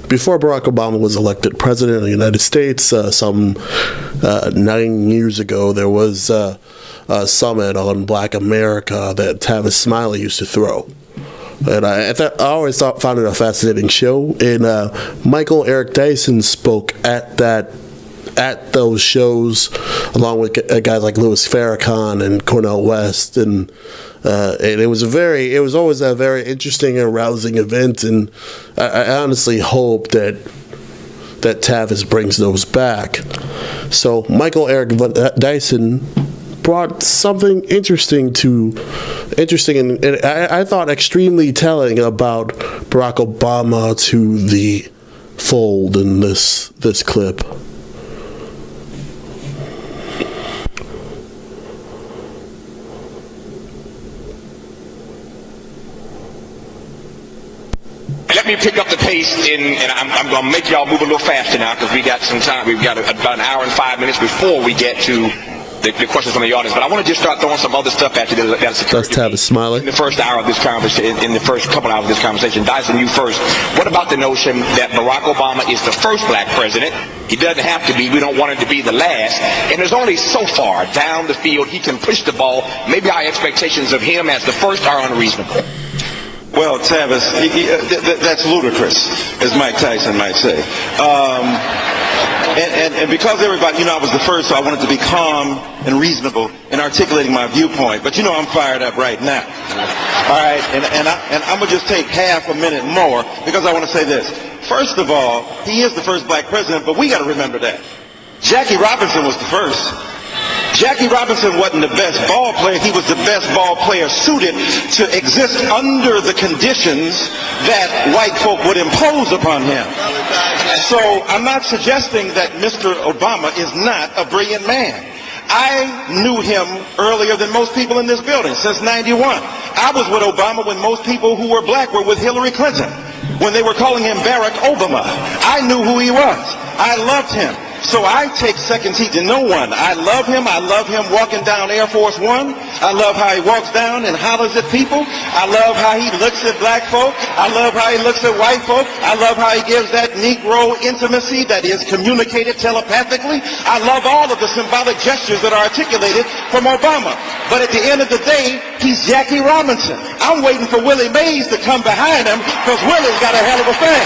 before Barack Obama was elected president of the United States, some 9 years ago, there was a summit on Black America that Tavis Smiley used to throw. And I always found it a fascinating show. And Eric Dyson spoke at those shows, along with guys like Louis Farrakhan and Cornel West, and it was always a very interesting and rousing event. And I honestly hope that Tavis brings those back. So Eric Dyson brought something interesting and I thought extremely telling about Barack Obama to the fold in this clip. Let me pick up the pace, and I'm going to make y'all move a little faster now because we got some time. We've got about an hour and 5 minutes before we get to the questions from the audience. But I want to just start throwing some other stuff at you that's Tavis Smiley. In the first hour of this conversation, in the first couple hours of this conversation, Dyson, you first. What about the notion that Barack Obama is the first black president? He doesn't have to be. We don't want him to be the last. And there's only so far down the field he can push the ball. Maybe our expectations of him as the first are unreasonable. Well, Tavis, that's ludicrous, as Mike Tyson might say. And because everybody, I was the first, so I wanted to be calm and reasonable in articulating my viewpoint. But I'm fired up right now. All right, and I'm gonna just take half a minute more because I want to say this. First of all, he is the first black president, but we got to remember that Jackie Robinson was the first. Jackie Robinson wasn't the best ball player. He was the best ball player suited to exist under the conditions that white folk would impose upon him. So I'm not suggesting that Mr. Obama is not a brilliant man. I knew him earlier than most people in this building, since 91. I was with Obama when most people who were black were with Hillary Clinton, when they were calling him Barack Obama. I knew who he was. I loved him. So I take second seat to no one. I love him. I love him walking down Air Force One. I love how he walks down and hollers at people. I love how he looks at black folk. I love how he looks at white folk. I love how he gives that Negro intimacy that is communicated telepathically. I love all of the symbolic gestures that are articulated from Obama. But at the end of the day, he's Jackie Robinson. I'm waiting for Willie Mays to come behind him because Willie's got a hell of a thing.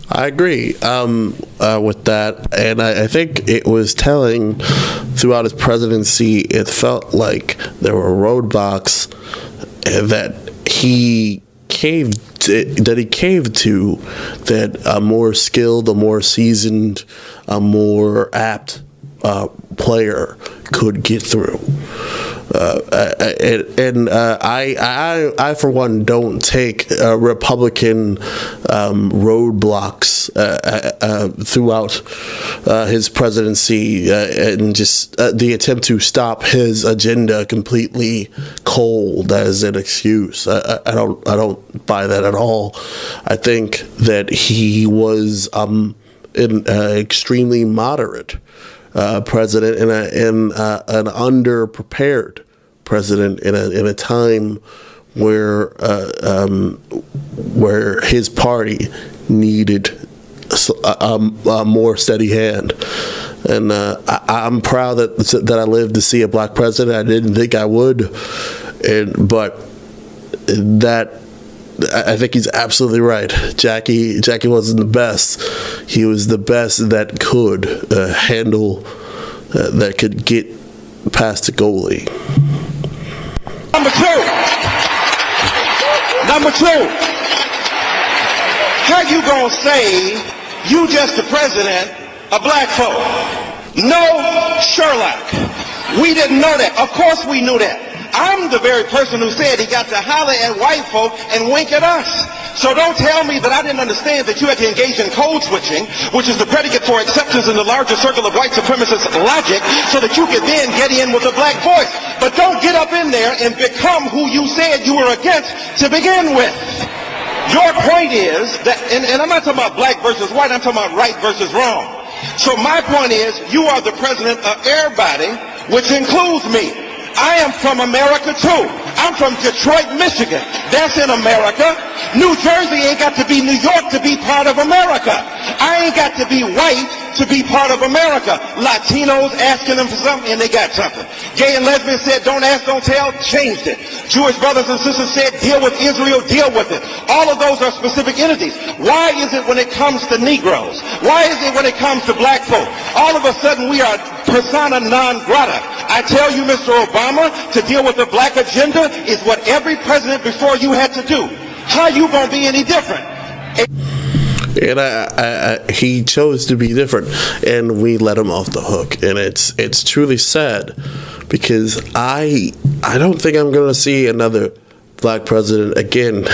I agree with that, and I think it was telling throughout his presidency. It felt like there were roadblocks that he caved to, that a more skilled, a more seasoned, a more apt player could get through. I for one don't take Republican roadblocks throughout his presidency and just the attempt to stop his agenda completely cold as an excuse. I don't buy that at all. I think that he was an extremely moderate president and an underprepared president in a time where his party needed a more steady hand. And I'm proud that I lived to see a black president. I didn't think I would, but I think he's absolutely right. Jackie wasn't the best. He was the best that could handle, that could get past the goalie. Number two, how you gonna say you just the president of black folk? No, Sherlock. We didn't know that. Of course we knew that. I'm the very person who said he got to holler at white folk and wink at us. So don't tell me that I didn't understand that you had to engage in code switching, which is the predicate for acceptance in the larger circle of white supremacist logic, so that you could then get in with a black voice. But don't get up in there and become who you said you were against to begin with. Your point is that, and I'm not talking about black versus white, I'm talking about right versus wrong. So my point is, you are the president of everybody, which includes me. I am from America too. I'm from Detroit, Michigan. That's in America. New Jersey ain't got to be New York to be part of America. I ain't got to be white to be part of America. Latinos asking them for something and they got something. Gay and lesbian said don't ask, don't tell, changed it. Jewish brothers and sisters said deal with Israel, deal with it. All of those are specific entities. Why is it when it comes to Negroes? Why is it when it comes to black folk? All of a sudden we are persona non grata. I tell you, Mr. Obama, to deal with the black agenda is what every president before you had to do. How you gonna be any different? And he chose to be different, and we let him off the hook. And it's truly sad, because I don't think I'm going to see another black president again.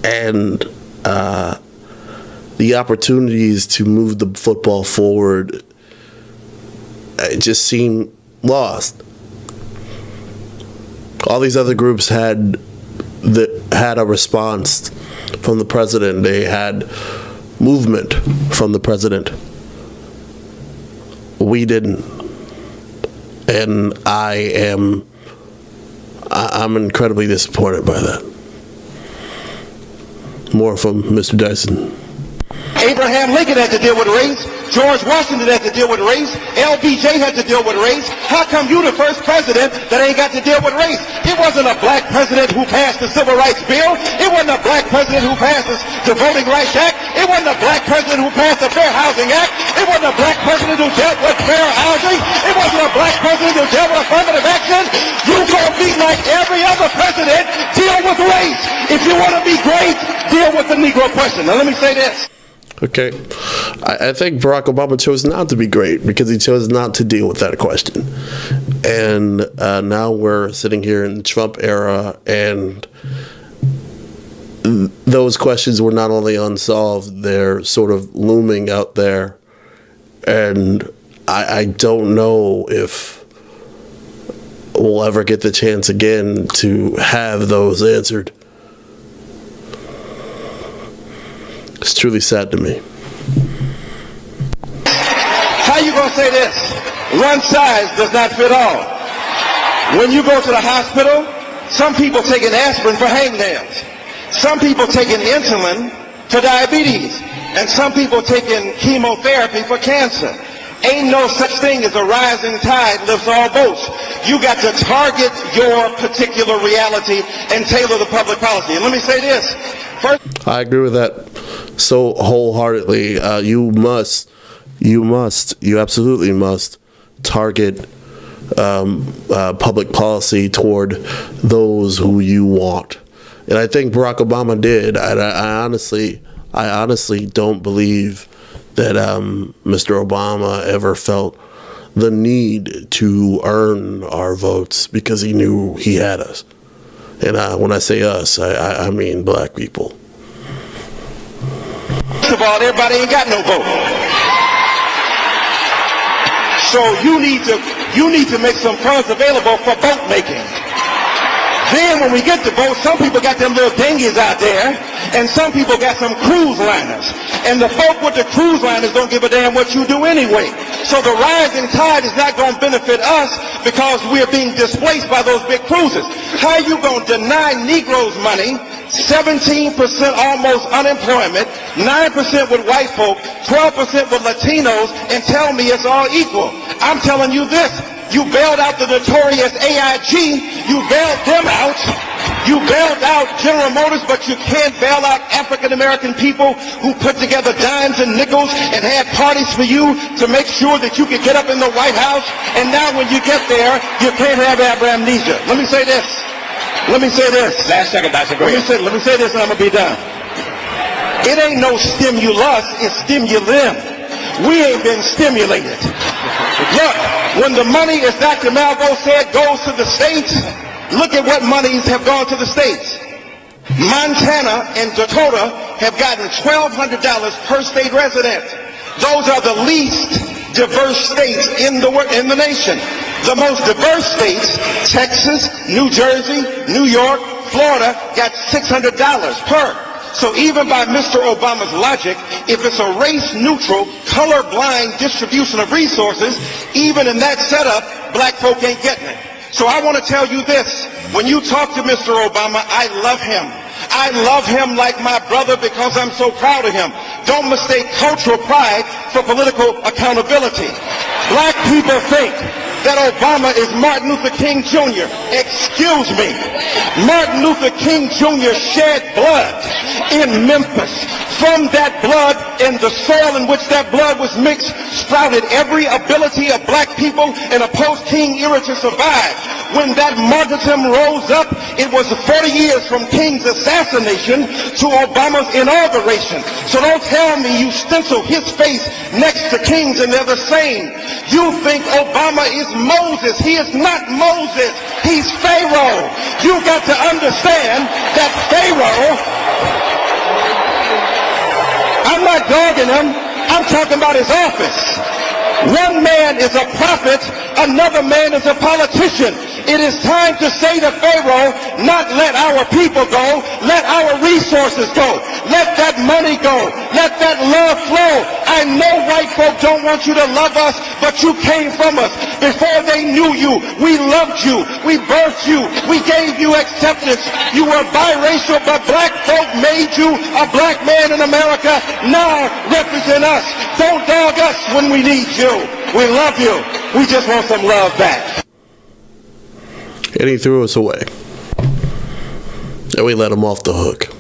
And the opportunities to move the football forward just seem lost. All these other groups had a response from the president. They had movement from the president. We didn't. And I'm incredibly disappointed by that. More from Mr. Dyson. Abraham Lincoln had to deal with race. George Washington had to deal with race. LBJ had to deal with race. How come you the first president that ain't got to deal with race? It wasn't a black president who passed the Civil Rights Bill. It wasn't a black president who passed the Voting Rights Act. It wasn't a black president who passed the Fair Housing Act. It wasn't a black president who dealt with fair housing. It wasn't a black president who dealt with affirmative action. You gonna be like every other president, deal with race. If you want to be great, deal with the Negro question. Now let me say this. Okay, I think Barack Obama chose not to be great because he chose not to deal with that question. And now we're sitting here in the Trump era, and those questions were not only unsolved, they're sort of looming out there. And I don't know if we'll ever get the chance again to have those answered. It's truly sad to me. How you gonna say this? One size does not fit all. When you go to the hospital, some people taking aspirin for hangnails. Some people taking insulin for diabetes. And some people taking chemotherapy for cancer. Ain't no such thing as a rising tide lifts all boats. You got to target your particular reality and tailor the public policy. And let me say this. First, I agree with that so wholeheartedly. You absolutely must target public policy toward those who you want. And I think Barack Obama did. I honestly don't believe that Mr. Obama ever felt the need to earn our votes because he knew he had us. And when I say us, I mean black people. First of all, everybody ain't got no vote. So you need to make some funds available for vote making. Then when we get to vote, some people got them little dinghies out there, and some people got some cruise liners. And the folk with the cruise liners don't give a damn what you do anyway. So the rising tide is not going to benefit us because we're being displaced by those big cruises. How are you going to deny Negroes money, 17% almost unemployment, 9% with white folk, 12% with Latinos, and tell me it's all equal? I'm telling you this. You bailed out the notorious AIG. You bailed them out. You bailed out General Motors, but you can't bail out African-American people who put together dimes and nickels and had parties for you to make sure that you could get up in the White House. And now when you get there, you can't have amnesia. Let me say this. Let me say this. Last second, Dyson, go ahead. Let me say this and I'm going to be done. It ain't no stimulus, it's stimulim. We ain't been stimulated. Look, when the money, as Dr. Malvo said, goes to the states, look at what monies have gone to the states. Montana and Dakota have gotten $1,200 per state resident. Those are the least diverse states in the nation. The most diverse states, Texas, New Jersey, New York, Florida, got $600 per. So even by Mr. Obama's logic, if it's a race-neutral, color-blind distribution of resources, even in that setup, black folk ain't getting it. So I want to tell you this. When you talk to Mr. Obama, I love him. I love him like my brother because I'm so proud of him. Don't mistake cultural pride for political accountability. Black people think that Obama is Martin Luther King Jr. Excuse me. Martin Luther King Jr. shed blood in Memphis. From that blood and the soil in which that blood was mixed sprouted every ability of black people in a post-King era to survive. When that martyrdom rose up, it was 40 years from King's assassination to Obama's inauguration. So don't tell me you stencil his face next to King's and they're the same. You think Obama is Moses. He is not Moses. He's Pharaoh. You got to understand that Pharaoh, I'm not dogging him. I'm talking about his office. One man is a prophet, another man is a politician. It is time to say to Pharaoh, not let our people go, let our resources go. Let that money go. Let that love flow. I know white folk don't want you to love us, but you came from us. Before they knew you, we loved you. We birthed you. We gave you acceptance. You were biracial, but black folk made you a black man in America. Now represent us. Don't dog us when we need you. We love you. We just want some love back. And he threw us away. And we let him off the hook.